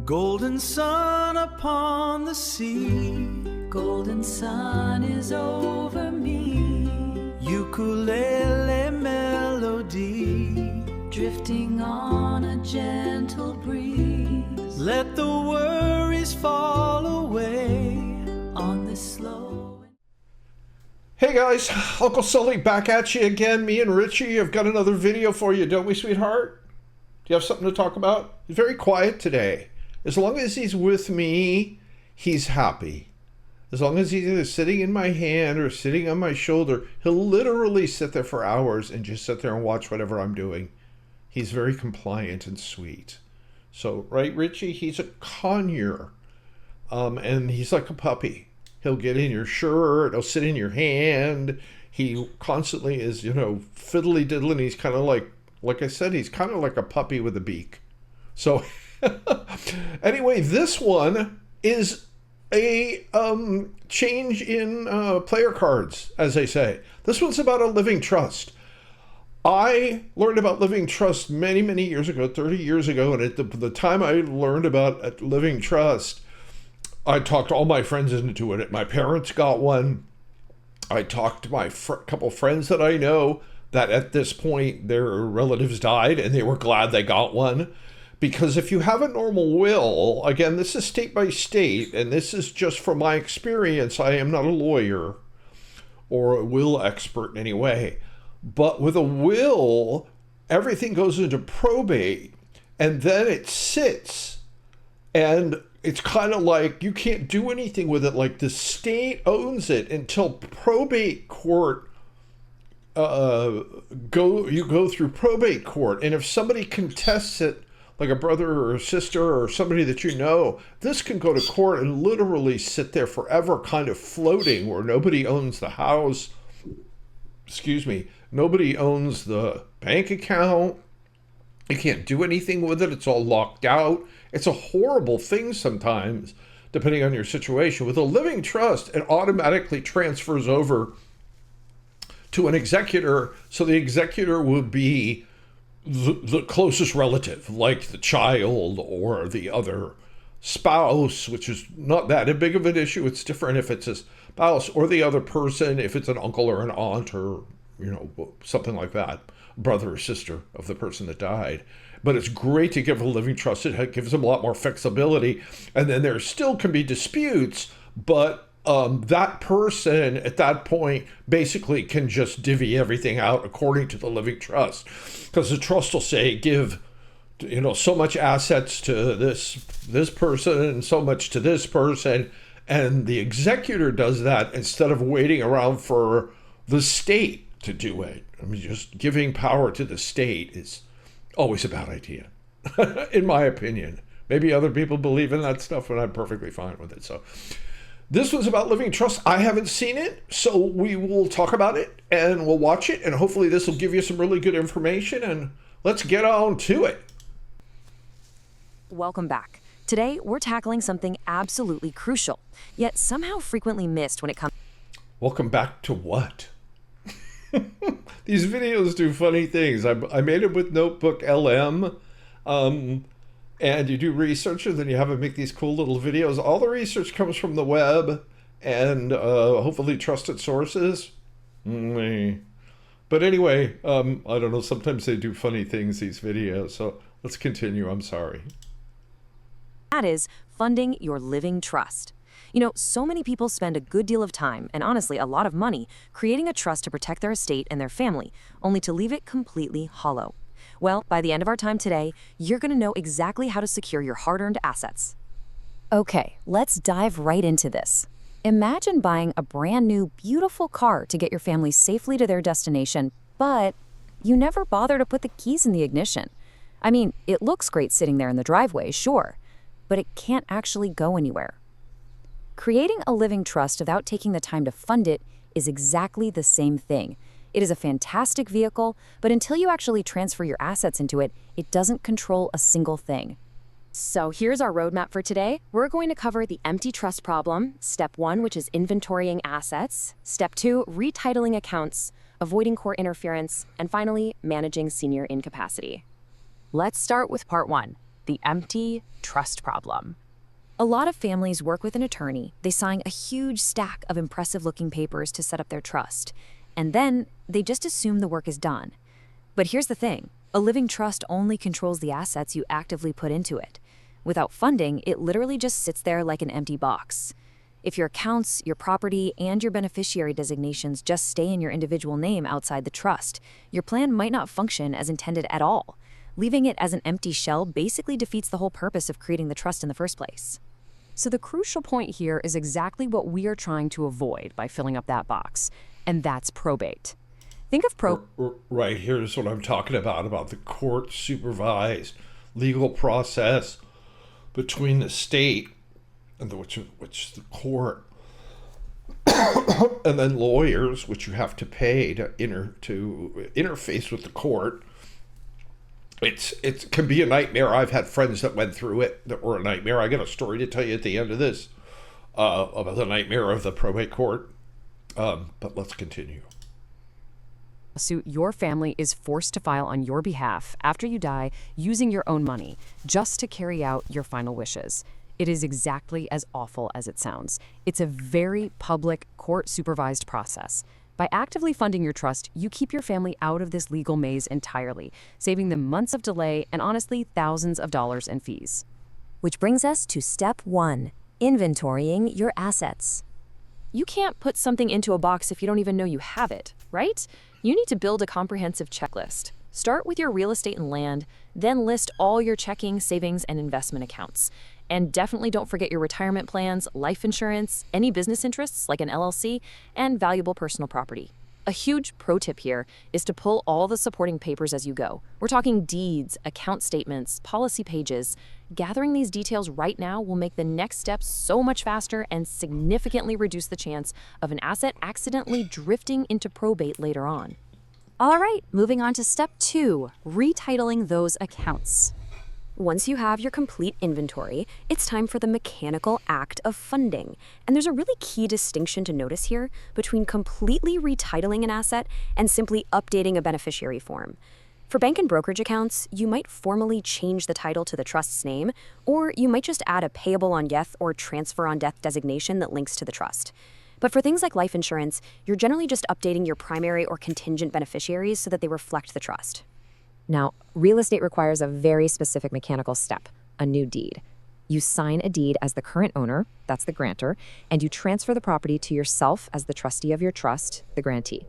Golden sun upon the sea, golden sun is over me. Ukulele melody, drifting on a gentle breeze. Let the worries fall away on this slow. Hey guys, Uncle Sully back at you again. Me and Richie have got another video for you, don't we, sweetheart? Do you have something to talk about? He's very quiet today. As long as he's with me, he's happy. As long as he's either sitting in my hand or sitting on my shoulder, he'll literally sit there for hours and just sit there and watch whatever I'm doing. He's very compliant and sweet. So, right, Richie? He's a conure. And he's like a puppy. He'll get in your shirt. He'll sit in your hand. He constantly is, fiddly diddling. He's kind of like I said, he's kind of like a puppy with a beak. So anyway, this one is a change in player cards, as they say. This one's about a living trust. I learned about living trust many, many years ago, 30 years ago. And at the time I learned about a living trust, I talked all my friends into it. My parents got one. I talked to my couple friends that I know that at this point their relatives died and they were glad they got one. Because if you have a normal will, again, this is state by state, and this is just from my experience. I am not a lawyer or a will expert in any way. But with a will, everything goes into probate, and then it sits. And it's kind of like you can't do anything with it. Like the state owns it until probate court. You go through probate court, and if somebody contests it, like a brother or a sister or somebody that you know, this can go to court and literally sit there forever, kind of floating, where nobody owns the house. Nobody owns the bank account. You can't do anything with it. It's all locked out. It's a horrible thing sometimes, depending on your situation. With a living trust, it automatically transfers over to an executor. So the executor would be the closest relative, like the child or the other spouse, which is not that big of an issue. It's different if it's a spouse, or the other person, if it's an uncle or an aunt or, something like that, brother or sister of the person that died. But it's great to give a living trust. It gives them a lot more flexibility. And then there still can be disputes, but that person at that point basically can just divvy everything out according to the living trust, because the trust will say give so much assets to this person and so much to this person, and the executor does that instead of waiting around for the state to do it. I mean, just giving power to the state is always a bad idea in my opinion. Maybe other people believe in that stuff, and I'm perfectly fine with it. So this was about living trust. I haven't seen it, so we will talk about it and we'll watch it, and hopefully this will give you some really good information, and let's get on to it. Welcome back. Today, we're tackling something absolutely crucial, yet somehow frequently missed when it comes. Welcome back to what? These videos do funny things. I made it with Notebook LM. And you do research, and then you have them make these cool little videos. All the research comes from the web and hopefully trusted sources. But anyway, I don't know. Sometimes they do funny things, these videos. So let's continue. I'm sorry. That is funding your living trust. So many people spend a good deal of time, and honestly, a lot of money, creating a trust to protect their estate and their family, only to leave it completely hollow. Well, by the end of our time today, you're going to know exactly how to secure your hard-earned assets. Okay, let's dive right into this. Imagine buying a brand new, beautiful car to get your family safely to their destination, but you never bother to put the keys in the ignition. I mean, it looks great sitting there in the driveway, sure, but it can't actually go anywhere. Creating a living trust without taking the time to fund it is exactly the same thing. It is a fantastic vehicle, but until you actually transfer your assets into it, it doesn't control a single thing. So here's our roadmap for today. We're going to cover the empty trust problem, step 1, which is inventorying assets, step 2, retitling accounts, avoiding court interference, and finally, managing senior incapacity. Let's start with part 1, the empty trust problem. A lot of families work with an attorney. They sign a huge stack of impressive-looking papers to set up their trust, and then they just assume the work is done. But here's the thing. A living trust only controls the assets you actively put into it. Without funding, it literally just sits there like an empty box. If your accounts, your property, and your beneficiary designations just stay in your individual name outside the trust, your plan might not function as intended at all. Leaving it as an empty shell basically defeats the whole purpose of creating the trust in the first place. So the crucial point here is exactly what we are trying to avoid by filling up that box, and that's probate. Think of Right, here's what I'm talking about the court-supervised legal process between the state and which is the court, and then lawyers, which you have to pay to interface with the court. It can be a nightmare. I've had friends that went through it that were a nightmare. I got a story to tell you at the end of this about the nightmare of the probate court. But let's continue. Suit, your family is forced to file on your behalf after you die using your own money just to carry out your final wishes. It is exactly as awful as it sounds. It's a very public, court-supervised process. By actively funding your trust, you keep your family out of this legal maze entirely, saving them months of delay and honestly thousands of dollars in fees. Which brings us to step 1, inventorying your assets. You can't put something into a box if you don't even know you have it, right? You need to build a comprehensive checklist. Start with your real estate and land, then list all your checking, savings, and investment accounts. And definitely don't forget your retirement plans, life insurance, any business interests like an LLC, and valuable personal property. A huge pro tip here is to pull all the supporting papers as you go. We're talking deeds, account statements, policy pages. Gathering these details right now will make the next step so much faster and significantly reduce the chance of an asset accidentally drifting into probate later on. All right, moving on to step 2, retitling those accounts. Once you have your complete inventory, it's time for the mechanical act of funding. And there's a really key distinction to notice here between completely retitling an asset and simply updating a beneficiary form. For bank and brokerage accounts, you might formally change the title to the trust's name, or you might just add a payable on death or transfer on death designation that links to the trust. But for things like life insurance, you're generally just updating your primary or contingent beneficiaries so that they reflect the trust. Now, real estate requires a very specific mechanical step, a new deed. You sign a deed as the current owner, that's the grantor, and you transfer the property to yourself as the trustee of your trust, the grantee.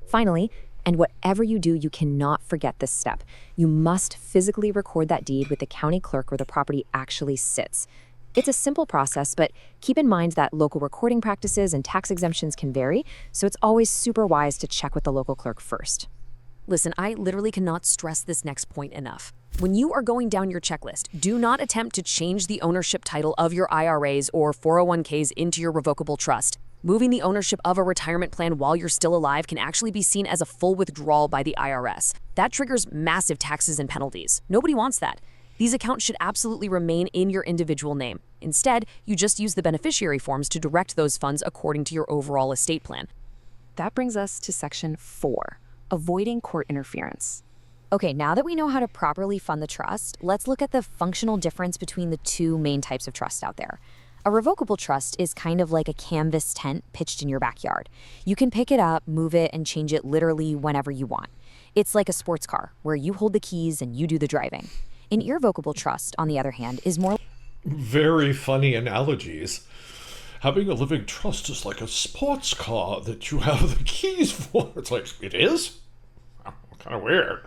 Finally, and whatever you do, you cannot forget this step. You must physically record that deed with the county clerk where the property actually sits. It's a simple process, but keep in mind that local recording practices and tax exemptions can vary, so it's always super wise to check with the local clerk first. Listen, I literally cannot stress this next point enough. When you are going down your checklist, do not attempt to change the ownership title of your IRAs or 401ks into your revocable trust. Moving the ownership of a retirement plan while you're still alive can actually be seen as a full withdrawal by the IRS. That triggers massive taxes and penalties. Nobody wants that. These accounts should absolutely remain in your individual name. Instead, you just use the beneficiary forms to direct those funds according to your overall estate plan. That brings us to section 4. Avoiding court interference. Okay, now that we know how to properly fund the trust, let's look at the functional difference between the two main types of trust out there. A revocable trust is kind of like a canvas tent pitched in your backyard. You can pick it up, move it, and change it literally whenever you want. It's like a sports car, where you hold the keys and you do the driving. An irrevocable trust, on the other hand, is more... Very funny analogies. Having a living trust is like a sports car that you have the keys for. It's like, it is? Kind of weird.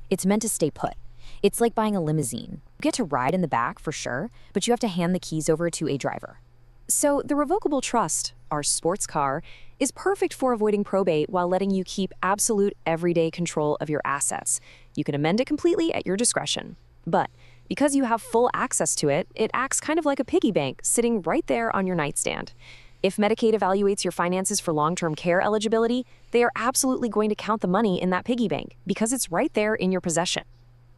It's meant to stay put. It's like buying a limousine. You get to ride in the back for sure, but you have to hand the keys over to a driver. So the revocable trust, our sports car, is perfect for avoiding probate while letting you keep absolute everyday control of your assets. You can amend it completely at your discretion. But because you have full access to it, it acts kind of like a piggy bank sitting right there on your nightstand. If Medicaid evaluates your finances for long-term care eligibility, they are absolutely going to count the money in that piggy bank because it's right there in your possession.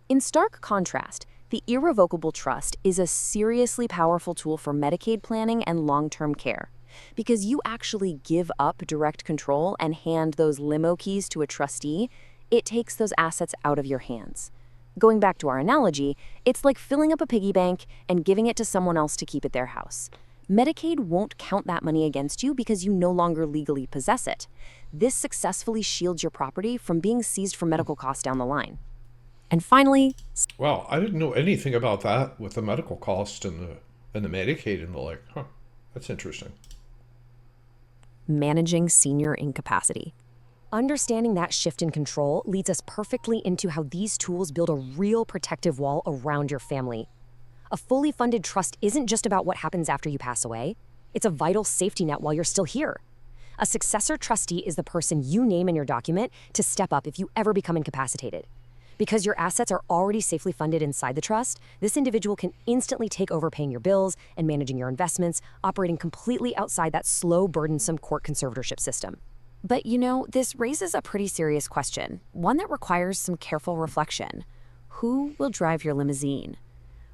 In stark contrast, the irrevocable trust is a seriously powerful tool for Medicaid planning and long-term care because you actually give up direct control and hand those limo keys to a trustee. It takes those assets out of your hands. Going back to our analogy, it's like filling up a piggy bank and giving it to someone else to keep at their house. Medicaid won't count that money against you because you no longer legally possess it. This successfully shields your property from being seized for medical costs down the line. And finally, Wow, I didn't know anything about that with the medical cost and the Medicaid and the like. Huh, that's interesting. managing senior incapacity. understanding that shift in control leads us perfectly into how these tools build a real protective wall around your family. A fully funded trust isn't just about what happens after you pass away. It's a vital safety net while you're still here. A successor trustee is the person you name in your document to step up if you ever become incapacitated. Because your assets are already safely funded inside the trust, this individual can instantly take over paying your bills and managing your investments, operating completely outside that slow, burdensome court conservatorship system. But this raises a pretty serious question, one that requires some careful reflection. Who will drive your limousine?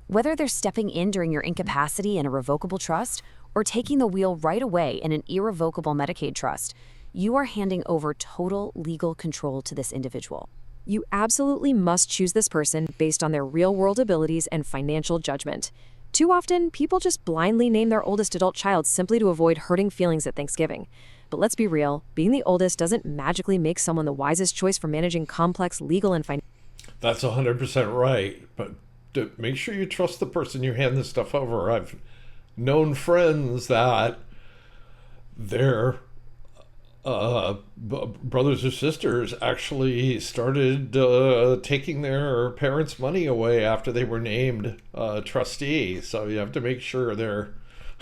Whether they're stepping in during your incapacity in a revocable trust or taking the wheel right away in an irrevocable Medicaid trust, you are handing over total legal control to this individual. You absolutely must choose this person based on their real-world abilities and financial judgment. Too often, people just blindly name their oldest adult child simply to avoid hurting feelings at Thanksgiving. But let's be real, being the oldest doesn't magically make someone the wisest choice for managing complex legal and financial. That's 100% right. But make sure you trust the person you hand this stuff over. I've known friends that their brothers or sisters actually started taking their parents' money away after they were named trustee. So you have to make sure they're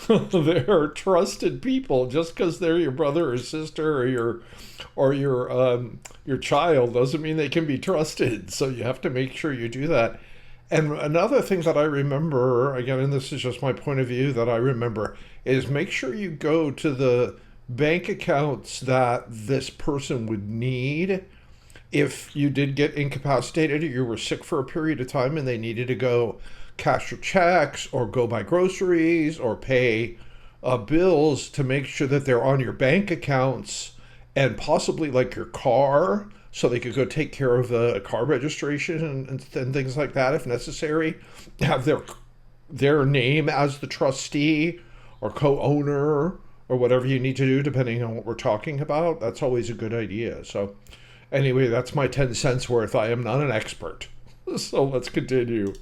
they're trusted people. Just because they're your brother or sister or your child doesn't mean they can be trusted. So you have to make sure you do that. And another thing that I remember, again, and this is just my point of view that I remember, is make sure you go to the bank accounts that this person would need if you did get incapacitated or you were sick for a period of time and they needed to go cash your checks or go buy groceries or pay bills, to make sure that they're on your bank accounts and possibly like your car, so they could go take care of the car registration and things like that if necessary. Have their name as the trustee or co-owner or whatever you need to do depending on what we're talking about. That's always a good idea. So anyway, that's my 10 cents worth. I am not an expert. So let's continue.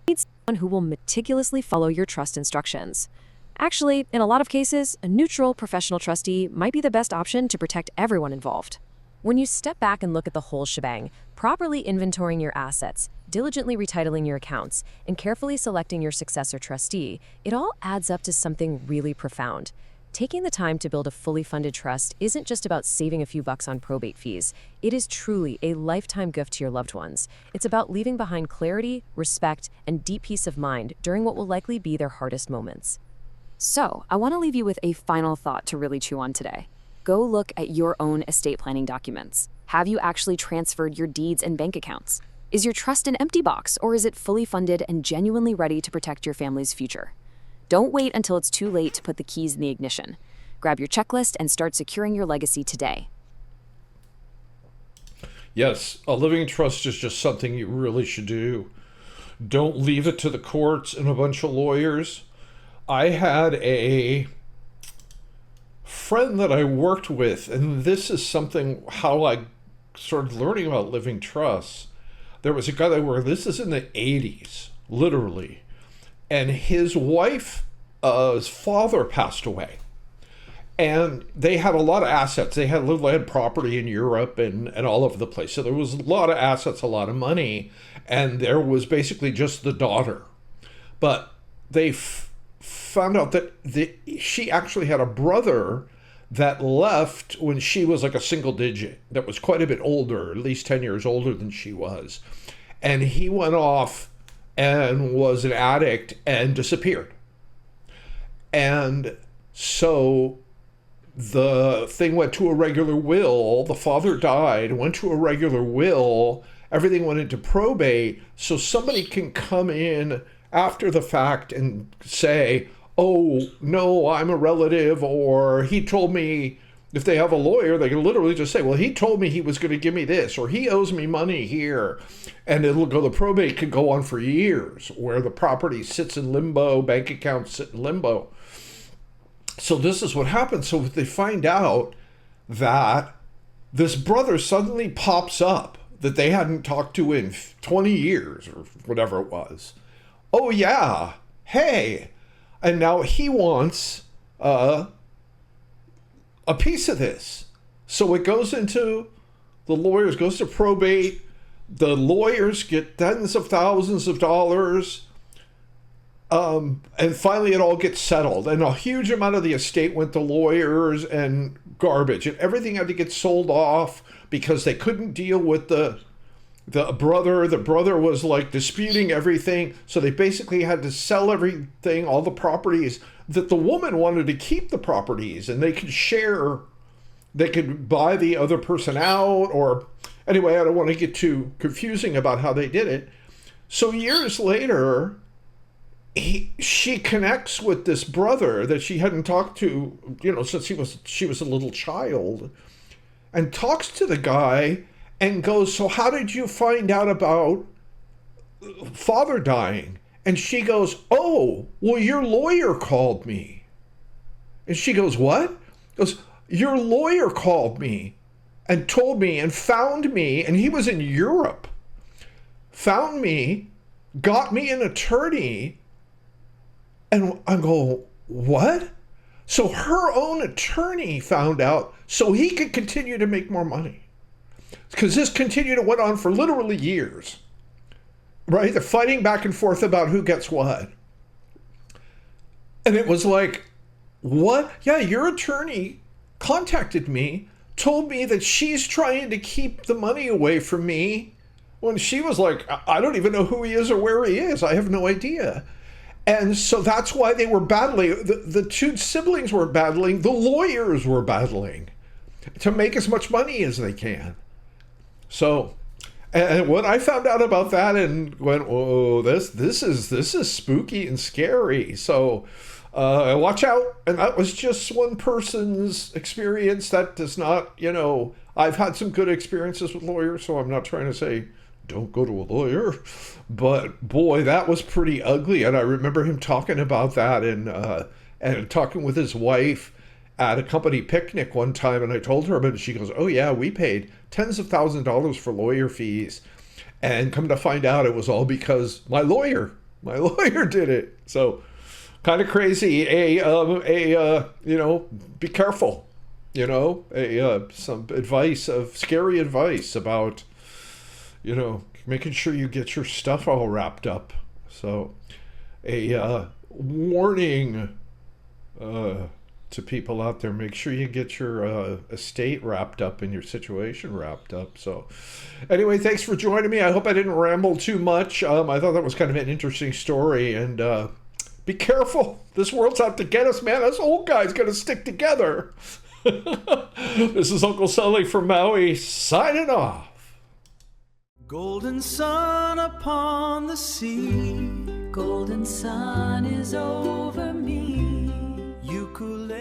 Need someone who will meticulously follow your trust instructions. Actually, in a lot of cases, a neutral professional trustee might be the best option to protect everyone involved. When you step back and look at the whole shebang, properly inventorying your assets, diligently retitling your accounts, and carefully selecting your successor trustee, it all adds up to something really profound. Taking the time to build a fully funded trust isn't just about saving a few bucks on probate fees. It is truly a lifetime gift to your loved ones. It's about leaving behind clarity, respect, and deep peace of mind during what will likely be their hardest moments. So, I want to leave you with a final thought to really chew on today. Go look at your own estate planning documents. Have you actually transferred your deeds and bank accounts? Is your trust an empty box, or is it fully funded and genuinely ready to protect your family's future? Don't wait until it's too late to put the keys in the ignition. Grab your checklist and start securing your legacy today. Yes, a living trust is just something you really should do. Don't leave it to the courts and a bunch of lawyers. I had a friend that I worked with, and this is something how I started learning about living trusts. There was a guy that worked, this is in the 80s, literally, and his wife's father passed away. And they had a lot of assets. They had land property in Europe and all over the place. So there was a lot of assets, a lot of money, and there was basically just the daughter. But they found out that she actually had a brother that left when she was like a single digit, that was quite a bit older, at least 10 years older than she was. And he went off and was an addict and disappeared. And so the thing went to a regular will. The father died, went to a regular will. Everything went into probate. So somebody can come in after the fact and say, oh, no, I'm a relative, or he told me if they have a lawyer, they can literally just say, well, he told me he was going to give me this, or he owes me money here. And the probate could go on for years, where the property sits in limbo, bank accounts sit in limbo. So this is what happens. So they find out that this brother suddenly pops up that they hadn't talked to in 20 years or whatever it was. Oh, yeah. Hey. And now he wants a piece of this. So it goes into the lawyers, goes to probate. The lawyers get tens of thousands of dollars. And finally it all gets settled. And a huge amount of the estate went to lawyers and garbage. And everything had to get sold off because they couldn't deal with the brother. The brother was like disputing everything. So they basically had to sell everything, all the properties, that the woman wanted to keep the properties and they could share. They could buy the other person out, or anyway, I don't want to get too confusing about how they did it. So years later, she connects with this brother that she hadn't talked to, since she was a little child, and talks to the guy and goes, so how did you find out about father dying? And she goes, oh, well, your lawyer called me. And she goes, what? Goes, your lawyer called me and told me and found me, and he was in Europe, found me, got me an attorney. And I go, what? So her own attorney found out so he could continue to make more money. Because this went on for literally years, right? They're fighting back and forth about who gets what. And it was like, what? Yeah, your attorney contacted me, told me that she's trying to keep the money away from me, when she was like, I don't even know who he is or where he is. I have no idea. And so that's why they were battling. The two siblings were battling. The lawyers were battling to make as much money as they can. So, and when I found out about that and went, oh, this is spooky and scary. So watch out. And that was just one person's experience. That does not, I've had some good experiences with lawyers, so I'm not trying to say don't go to a lawyer. But boy, that was pretty ugly. And I remember him talking about that and talking with his wife at a company picnic one time. And I told her about it. She goes, oh yeah, we paid tens of thousands of dollars for lawyer fees. And come to find out it was all because my lawyer did it. So kind of crazy. Be careful, some scary advice about, making sure you get your stuff all wrapped up. So a warning to people out there, make sure you get your estate wrapped up and your situation wrapped up. So anyway, thanks for joining me. I hope I didn't ramble too much. I thought that was kind of an interesting story. And be careful. This world's out to get us, man. Us old guys got to stick together. This is Uncle Sully from Maui, signing off. Golden sun upon the sea, Golden sun is over me. ukulele.